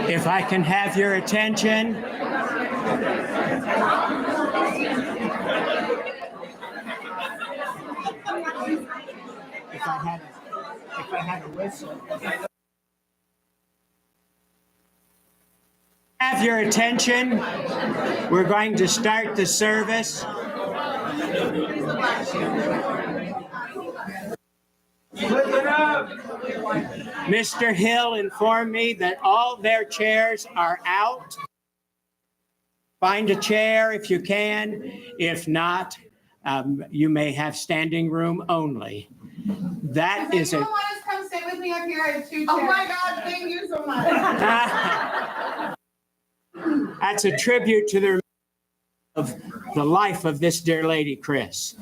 If I can have your attention. If I had a whistle. Have your attention. We're going to start the service. Mr. Hill informed me that all their chairs are out. Find a chair if you can. If not, you may have standing room only. That Does is a. anyone want to come sit with me up here? I have 2 chairs. Oh my God, thank you so much. That's a tribute to the life of this dear lady, Chris.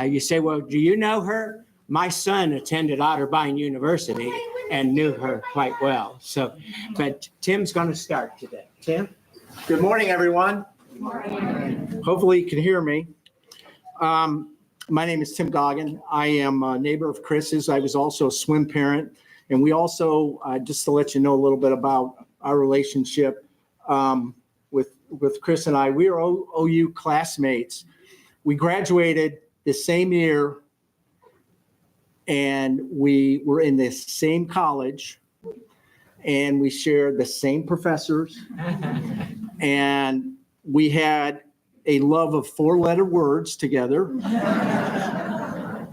You say, well, do you know her? My son attended Otterbein University and knew her quite well. So, but Tim's going to start today. Tim? Good morning, everyone. Good morning. Hopefully you can hear me. My name is Tim Goggin. I am a neighbor of Chris's. I was also a swim parent. And we also, just to let you know a little bit about our relationship with Chris and I, we are OU classmates. We graduated the same year, and we were in the same college, and we shared the same professors, and we had a love of 4-letter words together.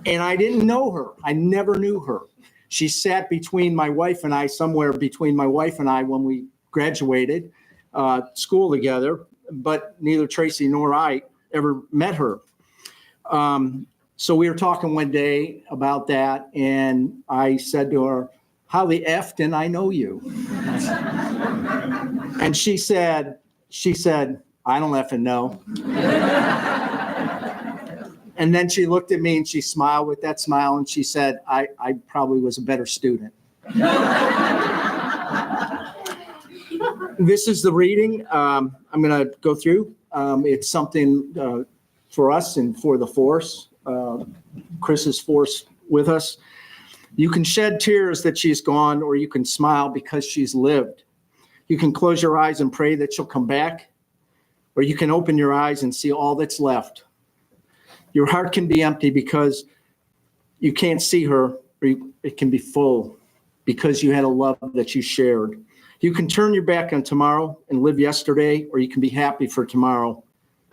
And I didn't know her. I never knew her. She sat between my wife and I, somewhere between my wife and I when we graduated school together, but neither Tracy nor I ever met her. So we were talking one day about that, and I said to her, how the F didn't I know you? And she said, I don't effing know. And then she looked at me and she smiled with that smile and she said, I probably was a better student. This is the reading I'm going to go through. It's something for us and for the force, Chris's force with us. You can shed tears that she's gone, or you can smile because she's lived. You can close your eyes and pray that she'll come back, or you can open your eyes and see all that's left. Your heart can be empty because you can't see her, or it can be full because you had a love that you shared. You can turn your back on tomorrow and live yesterday, or you can be happy for tomorrow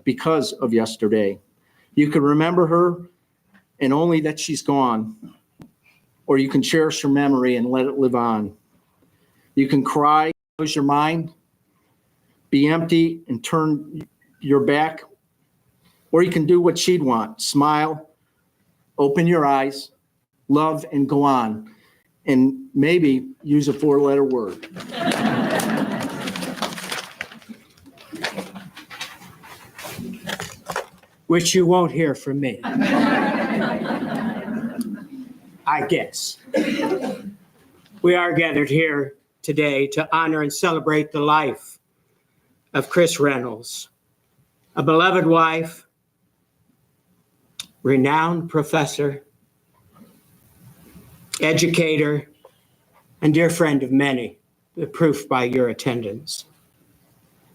because of yesterday. You can remember her and only that she's gone, or you can cherish her memory and let it live on. You can cry, close your mind, be empty and turn your back, or you can do what she'd want, smile, open your eyes, love, and go on, and maybe use a 4-letter word. Which you won't hear from me. I guess. We are gathered here today to honor and celebrate the life of Chris Reynolds, a beloved wife, renowned professor, educator, and dear friend of many, the proof by your attendance.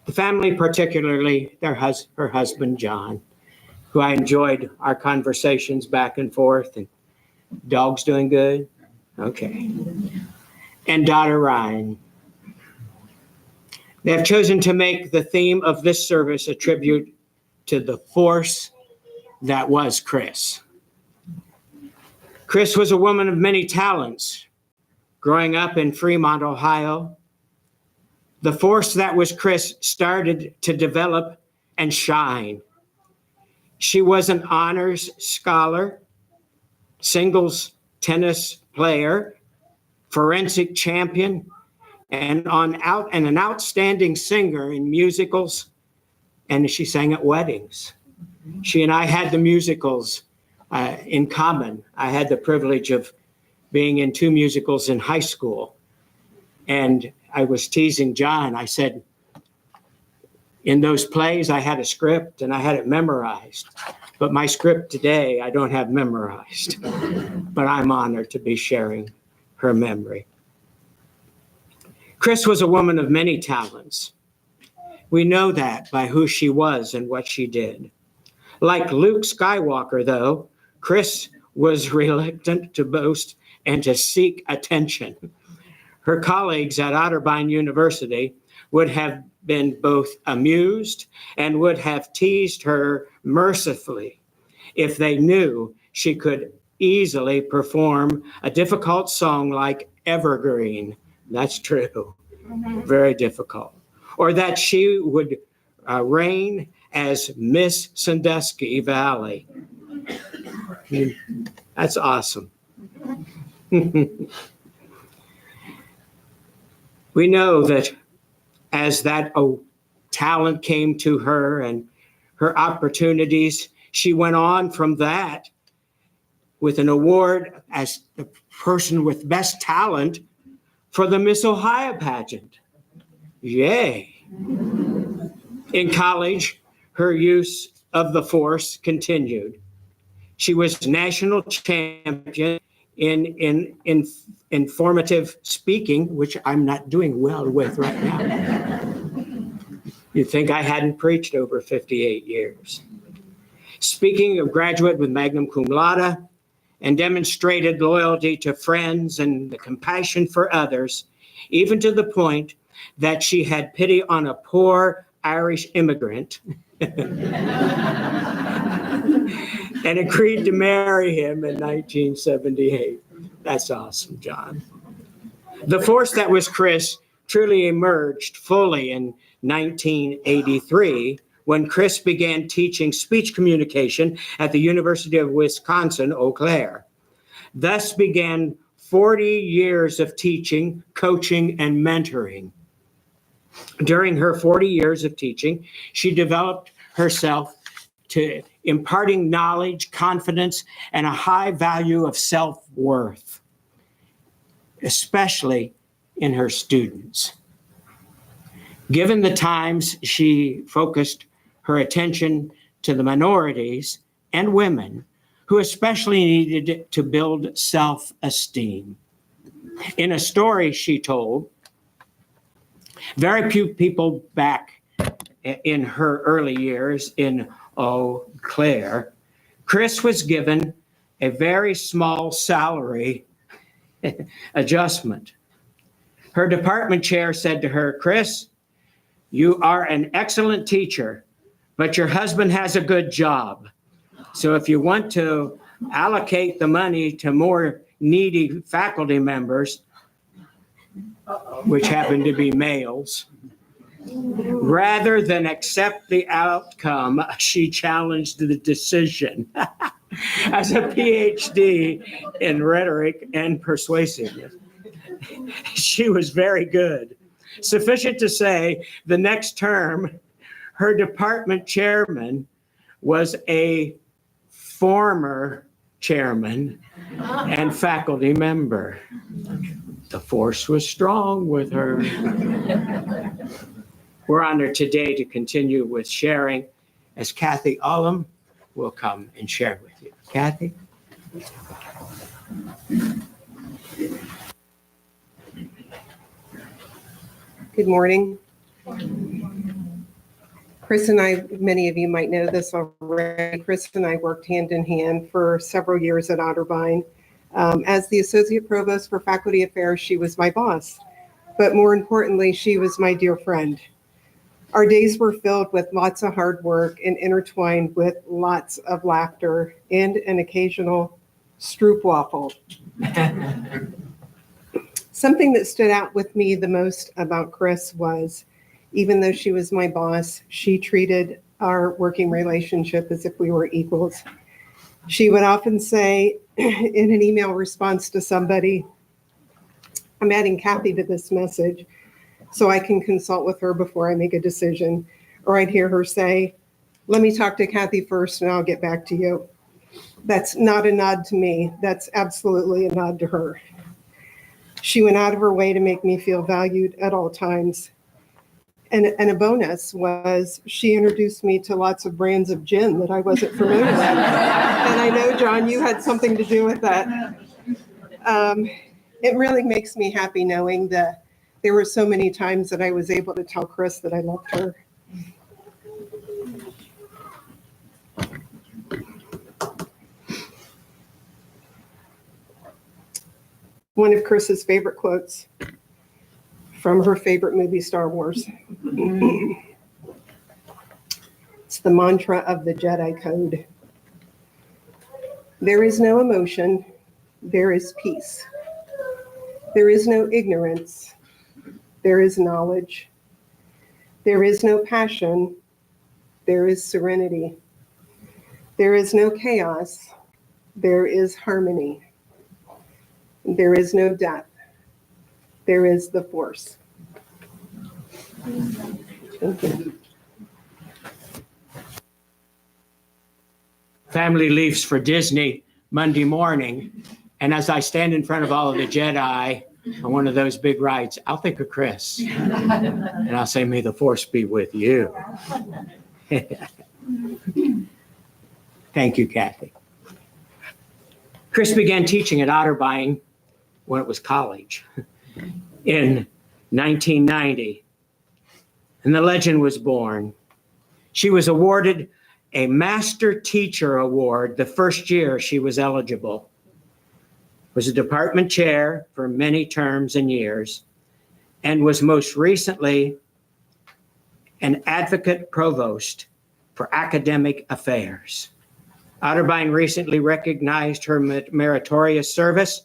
The family, particularly her husband, John, who I enjoyed our conversations back and forth. And dog's doing good? Okay. And daughter Ryan. They have chosen to make the theme of this service a tribute to the force that was Chris. Chris was a woman of many talents. Growing up in Fremont, Ohio, the force that was Chris started to develop and shine. She was an honors scholar, singles tennis player, forensic champion, and an outstanding singer in musicals, and she sang at weddings. She and I had the musicals in common. I had the privilege of being in 2 musicals in high school, and I was teasing John. I said, in those plays, I had a script and I had it memorized. But my script today, I don't have memorized. But I'm honored to be sharing her memory. Chris was a woman of many talents. We know that by who she was and what she did. Like Luke Skywalker, though, Chris was reluctant to boast and to seek attention. Her colleagues at Otterbein University would have been both amused and would have teased her mercifully if they knew she could easily perform a difficult song like Evergreen. That's true. Very difficult. Or that she would reign as Miss Sandusky Valley. That's awesome. We know that as that talent came to her and her opportunities, she went on from that with an award as the person with best talent for the Miss Ohio pageant. Yay. In college, her use of the force continued. She was national champion in informative speaking, which I'm not doing well with right now. You'd think I hadn't preached over 58 years. Speaking of graduate with magna cum laude, and demonstrated loyalty to friends and the compassion for others, even to the point that she had pity on a poor Irish immigrant and agreed to marry him in 1978. That's awesome, John. The force that was Chris truly emerged fully in 1983 when Chris began teaching speech communication at the University of Wisconsin, Eau Claire. Thus began 40 years of teaching, coaching, and mentoring. During her 40 years of teaching, she developed herself to imparting knowledge, confidence, and a high value of self-worth, especially in her students. Given the times, she focused her attention to the minorities and women who especially needed to build self-esteem. In a story she told, very few people back in her early years in Eau Claire, Chris was given a very small salary adjustment. Her department chair said to her, "Chris, you are an excellent teacher, but your husband has a good job. So if you want to allocate the money to more needy faculty members, which happen to be males, rather than accept the outcome, she challenged the decision. As a PhD in rhetoric and persuasiveness, she was very good. Sufficient to say, the next term, her department chairman was a former chairman and faculty member. The force was strong with her. We're honored today to continue with sharing as Kathy Ullum will come and share with you. Kathy? Good morning. Chris and I, many of you might know this already, Chris and I worked hand in hand for several years at Otterbein. As the Associate Provost for Faculty Affairs, she was my boss. But more importantly, she was my dear friend. Our days were filled with lots of hard work and intertwined with lots of laughter and an occasional stroopwafel. Something that stood out with me the most about Chris was, even though she was my boss, she treated our working relationship as if we were equals. She would often say in an email response to somebody, I'm adding Kathy to this message so I can consult with her before I make a decision. Or I'd hear her say, let me talk to Kathy first and I'll get back to you. That's not a nod to me. That's absolutely a nod to her. She went out of her way to make me feel valued at all times. And a bonus was she introduced me to lots of brands of gin that I wasn't familiar with. And I know, John, you had something to do with that. It really makes me happy knowing that there were so many times that I was able to tell Chris that I loved her. One of Chris's favorite quotes from her favorite movie, Star Wars. It's the mantra of the Jedi Code. There is no emotion, there is peace. There is no ignorance, there is knowledge. There is no passion, there is serenity. There is no chaos, there is harmony. There is no death, there is the force. Thank you. Family leaves for Disney Monday morning, and as I stand in front of all of the Jedi on one of those big rides, I'll think of Chris. And I'll say, may the force be with you. Thank you, Kathy. Chris began teaching at Otterbein when it was college in 1990, and the legend was born. She was awarded a Master Teacher Award the first year she was eligible, was a department chair for many terms and years, and was most recently an advocate provost for academic affairs. Otterbein recently recognized her meritorious service,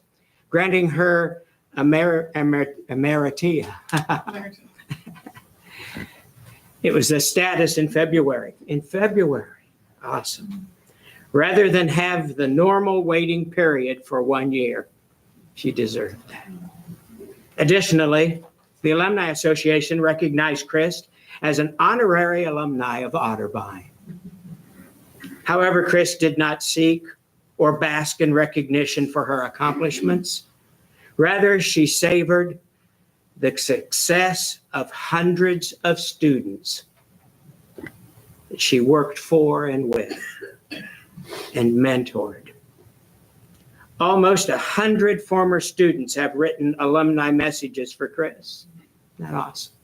granting her emeritia. It was a status in February. Awesome. Rather than have the normal waiting period for 1 year. She deserved that. Additionally, the Alumni Association recognized Chris as an honorary alumni of Otterbein. However, Chris did not seek or bask in recognition for her accomplishments. Rather, she savored the success of hundreds of students that she worked for and with and mentored. Almost 100 former students have written alumni messages for Chris. Isn't that awesome?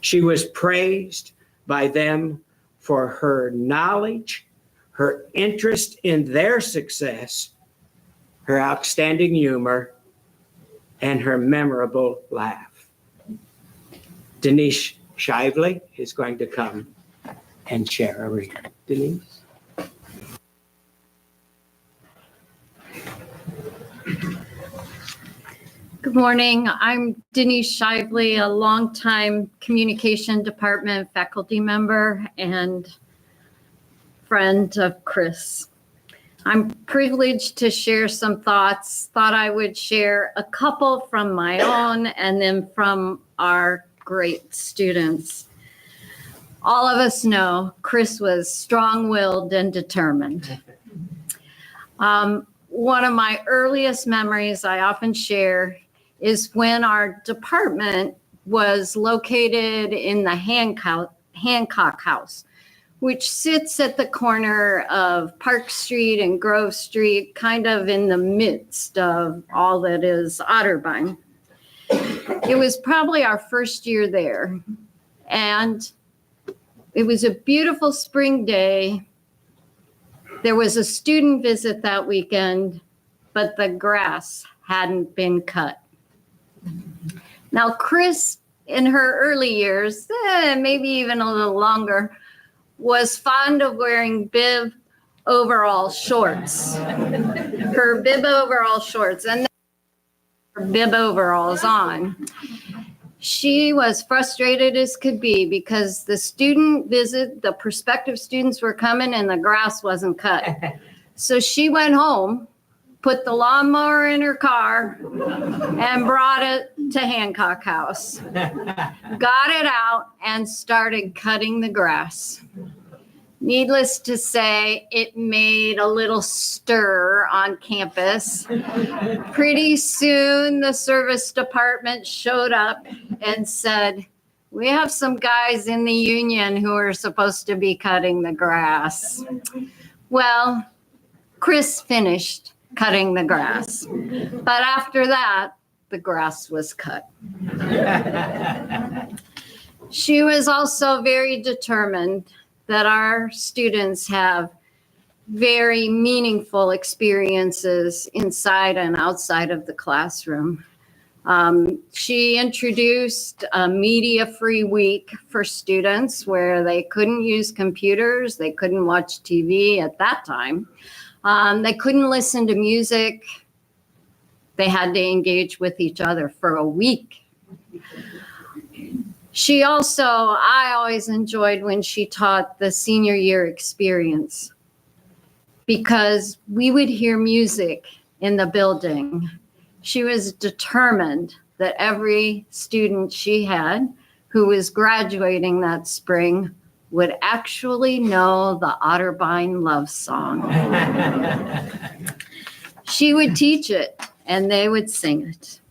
She was praised by them for her knowledge, her interest in their success, her outstanding humor, and her memorable laugh. Denise Shively is going to come and share a reading. Denise? Good morning. I'm Denise Shively, a longtime communication department faculty member and friend of Chris. I'm privileged to share some thoughts. Thought I would share a couple from my own and then from our great students. All of us know Chris was strong-willed and determined. One of my earliest memories I often share is when our department was located in the Hancock House, which sits at the corner of Park Street and Grove Street, kind of in the midst of all that is Otterbein. It was probably our first year there, and it was a beautiful spring day. There was a student visit that weekend, but the grass hadn't been cut. Now, Chris, in her early years, maybe even a little longer, was fond of wearing bib overall shorts. Her bib overall shorts, and her bib overalls on. She was frustrated as could be because the student visit, the prospective students were coming and the grass wasn't cut. So she went home, put the lawnmower in her car, and brought it to Hancock House. Got it out and started cutting the grass. Needless to say, it made a little stir on campus. Pretty soon, the service department showed up and said, "We have some guys in the union who are supposed to be cutting the grass." Well, Chris finished cutting the grass, but after that, the grass was cut. She was also very determined that our students have very meaningful experiences inside and outside of the classroom. She introduced a media-free week for students where they couldn't use computers, they couldn't watch TV at that time, they couldn't listen to music, they had to engage with each other for a week. She also, I always enjoyed when she taught the senior year experience because we would hear music in the building. She was determined that every student she had who was graduating that spring would actually know the Otterbein love song. She would teach it and they would sing it.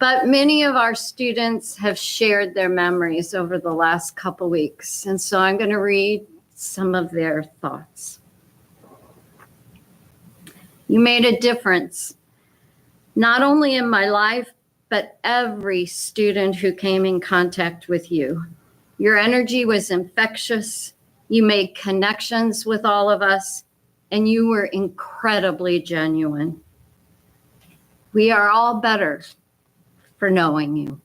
But many of our students have shared their memories over the last couple weeks, and so I'm going to read some of their thoughts. You made a difference, not only in my life, but every student who came in contact with you. Your energy was infectious, you made connections with all of us, and you were incredibly genuine. We are all better for knowing you.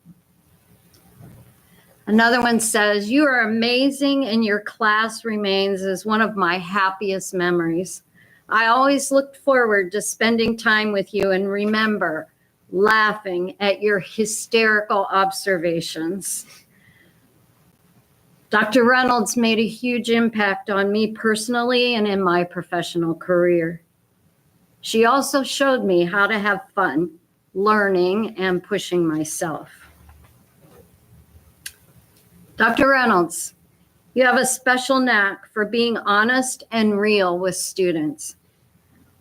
Another one says, you are amazing and your class remains as one of my happiest memories. I always looked forward to spending time with you and remember laughing at your hysterical observations. Dr. Reynolds made a huge impact on me personally and in my professional career. She also showed me how to have fun learning and pushing myself. Dr. Reynolds, you have a special knack for being honest and real with students.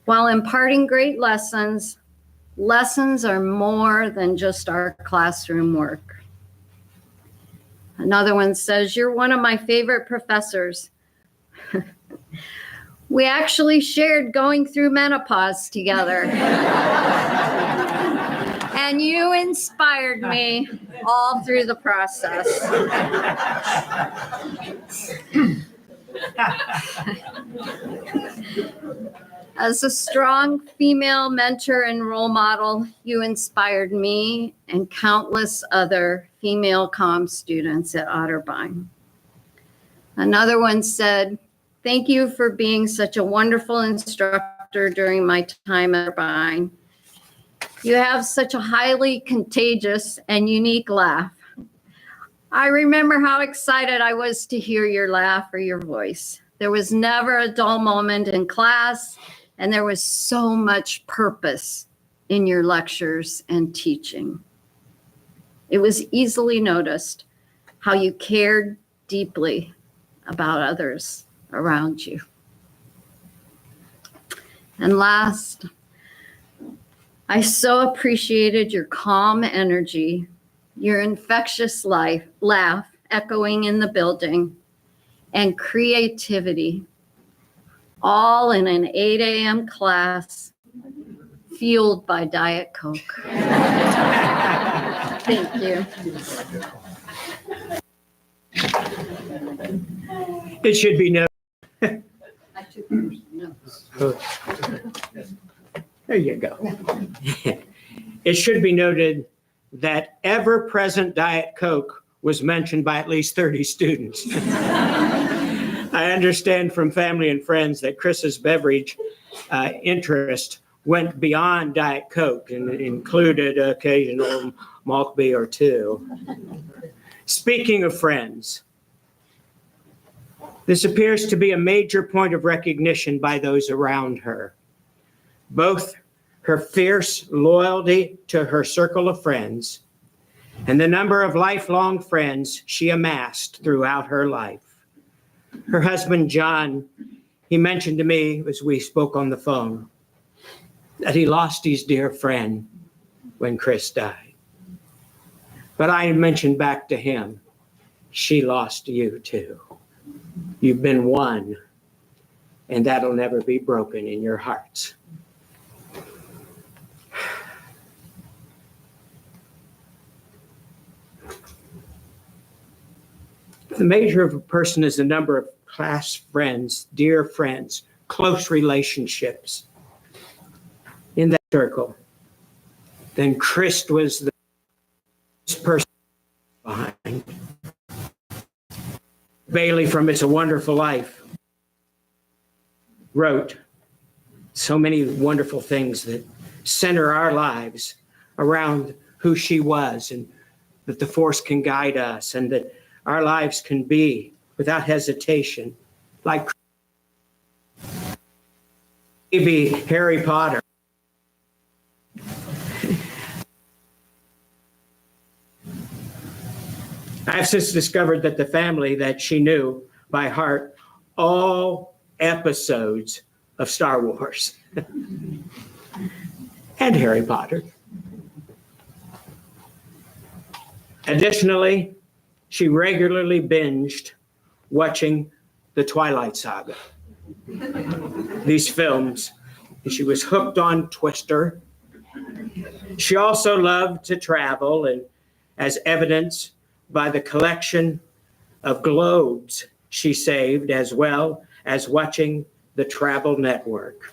While imparting great lessons, lessons are more than just our classroom work. Another one says, you're one of my favorite professors. We actually shared going through menopause together. And you inspired me all through the process. As a strong female mentor and role model, you inspired me and countless other female comm students at Otterbein. Another one said, thank you for being such a wonderful instructor during my time at Otterbein. You have such a highly contagious and unique laugh. I remember how excited I was to hear your laugh or your voice. There was never a dull moment in class, and there was so much purpose in your lectures and teaching. It was easily noticed how you cared deeply about others around you. And last, I so appreciated your calm energy, your infectious laugh echoing in the building, and creativity, all in an 8 a.m. class fueled by Diet Coke. Thank you. It should be noted. I took notes. There you go. It should be noted that ever-present Diet Coke was mentioned by at least 30 students. I understand from family and friends that Chris's beverage interest went beyond Diet Coke and included occasional Maltby or two. Speaking of friends, this appears to be a major point of recognition by those around her. Both her fierce loyalty to her circle of friends and the number of lifelong friends she amassed throughout her life. Her husband, John, he mentioned to me as we spoke on the phone that he lost his dear friend when Chris died. But I mentioned back to him, she lost you too. You've been one, and that'll never be broken in your hearts. The measure of a person is the number of class friends, dear friends, close relationships in that circle. Then Chris was the person behind. Bailey from It's a Wonderful Life wrote so many wonderful things that center our lives around who she was, and that the Force can guide us, and that our lives can be, without hesitation, like maybe Harry Potter. I've since discovered that the family that she knew by heart all episodes of Star Wars and Harry Potter. Additionally, she regularly binged watching the Twilight Saga. These films, she was hooked on Twister. She also loved to travel, and as evidence by the collection of globes she saved, as well as watching the Travel Network.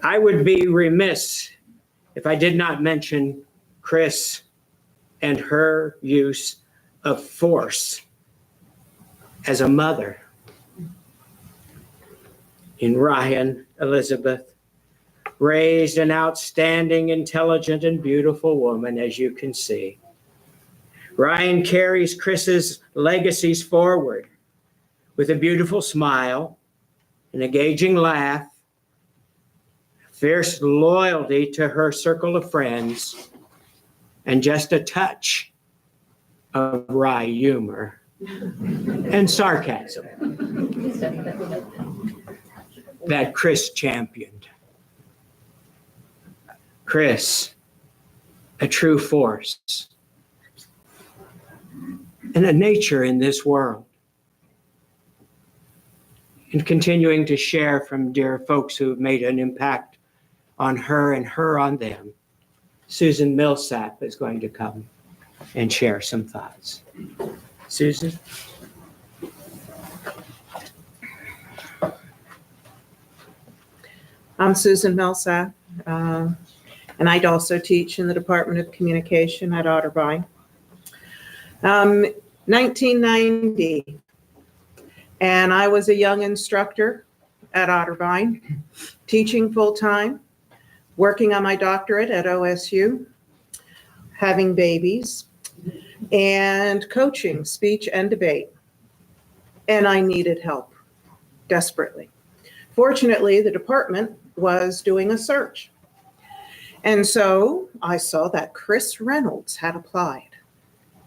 I would be remiss if I did not mention Chris and her use of force as a mother. In Ryan, Elizabeth raised an outstanding, intelligent, and beautiful woman, as you can see. Ryan carries Chris's legacies forward with a beautiful smile, an engaging laugh, fierce loyalty to her circle of friends, and just a touch of wry humor and sarcasm that Chris championed. Chris, a true force and a nature in this world. And continuing to share from dear folks who have made an impact on her and her on them. Susan Millsap is going to come and share some thoughts. Susan? I'm Susan Millsap, and I'd also teach in the Department of Communication at Otterbein. 1990, and I was a young instructor at Otterbein, teaching full-time. working on my doctorate at OSU, having babies, and coaching speech and debate. And I needed help desperately. Fortunately, the department was doing a search. And so I saw that Chris Reynolds had applied.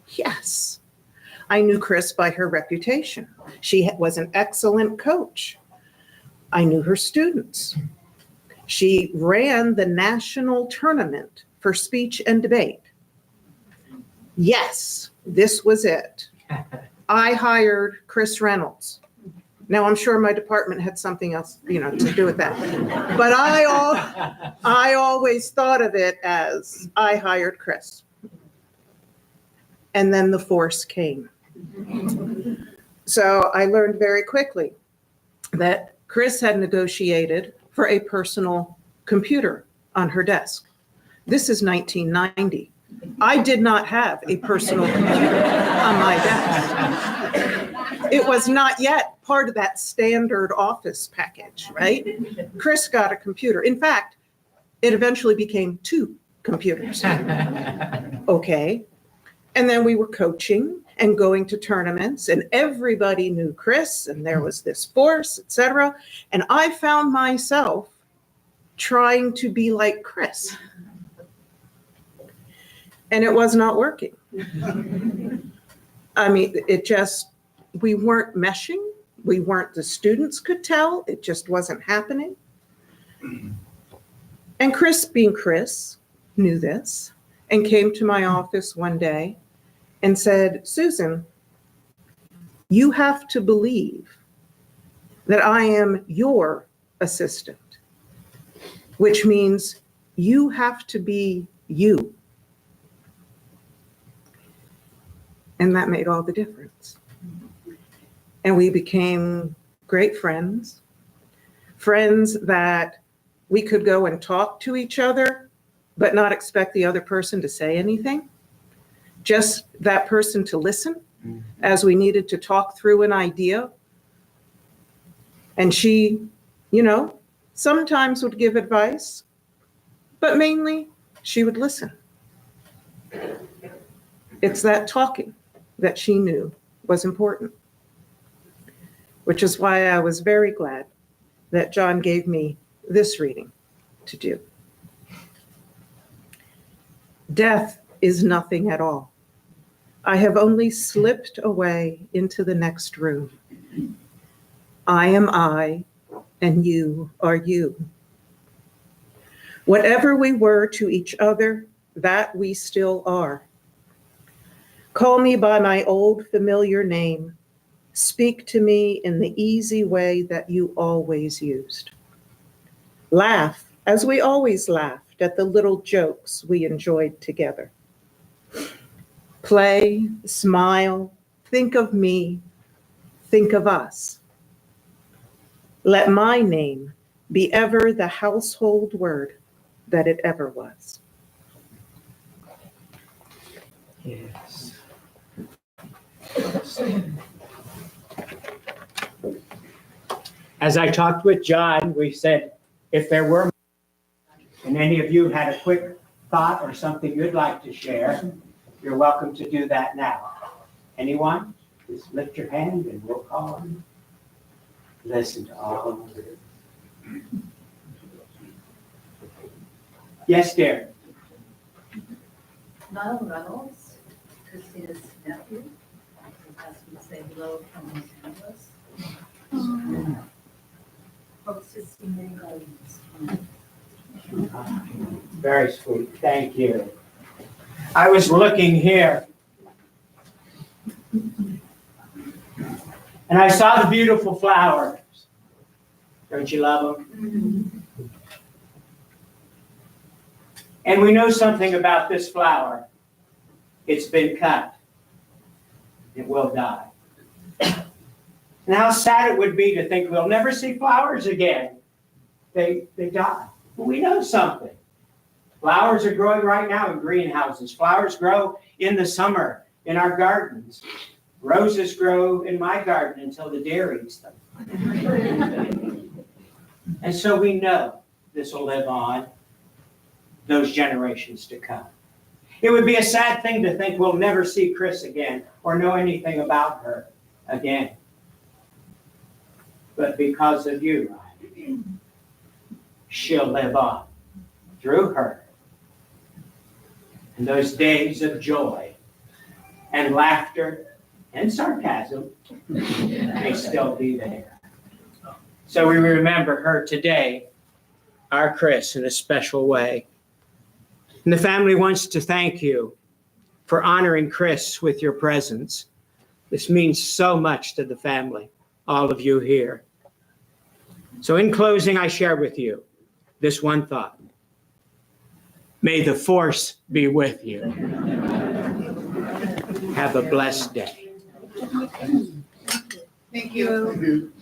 Yes, I knew Chris by her reputation. She was an excellent coach. I knew her students. She ran the national tournament for speech and debate. Yes, this was it. I hired Chris Reynolds. Now, I'm sure my department had something else, to do with that. But I always thought of it as I hired Chris. And then the force came. So I learned very quickly that Chris had negotiated for a personal computer on her desk. This is 1990. I did not have a personal computer on my desk. It was not yet part of that standard office package, right? Chris got a computer. In fact, it eventually became 2 computers. Okay. And then we were coaching and going to tournaments, and everybody knew Chris, and there was this force, etc. And I found myself trying to be like Chris. And it was not working. I mean, we weren't meshing. The students could tell. It just wasn't happening. And Chris, being Chris, knew this and came to my office one day and said, Susan, you have to believe that I am your assistant, which means you have to be you. And that made all the difference. And we became great friends that we could go and talk to each other, but not expect the other person to say anything. Just that person to listen as we needed to talk through an idea. And she, sometimes would give advice, but mainly she would listen. It's that talking that she knew was important, which is why I was very glad that John gave me this reading to do. Death is nothing at all. I have only slipped away into the next room. I am I, and you are you. Whatever we were to each other, that we still are. Call me by my old familiar name. Speak to me in the easy way that you always used. Laugh as we always laughed at the little jokes we enjoyed together. Play, smile, think of me, think of us. Let my name be ever the household word that it ever was. Yes. As I talked with John, we said, if there were, and any of you had a quick thought or something you'd like to share, you're welcome to do that now. Anyone? Just lift your hand and we'll call on you. Listen to all of it. Yes, dear. Lyle Reynolds, Christina's nephew, asked me to say hello from Los Angeles. Hopes to see many gardens. Very sweet. Thank you. I was looking here, and I saw the beautiful flowers. Don't you love them? And we know something about this flower. It's been cut. It will die. And how sad it would be to think we'll never see flowers again. They die. But we know something. Flowers are growing right now in greenhouses. Flowers grow in the summer in our gardens. Roses grow in my garden until the deer eats them. And so we know this will live on. those generations to come. It would be a sad thing to think we'll never see Chris again or know anything about her again. But because of you, Ryan, she'll live on through her. And those days of joy and laughter and sarcasm may still be there. So we remember her today, our Chris, in a special way. And the family wants to thank you for honoring Chris with your presence. This means so much to the family, all of you here. So in closing, I share with you this one thought. May the force be with you. Have a blessed day. Thank you.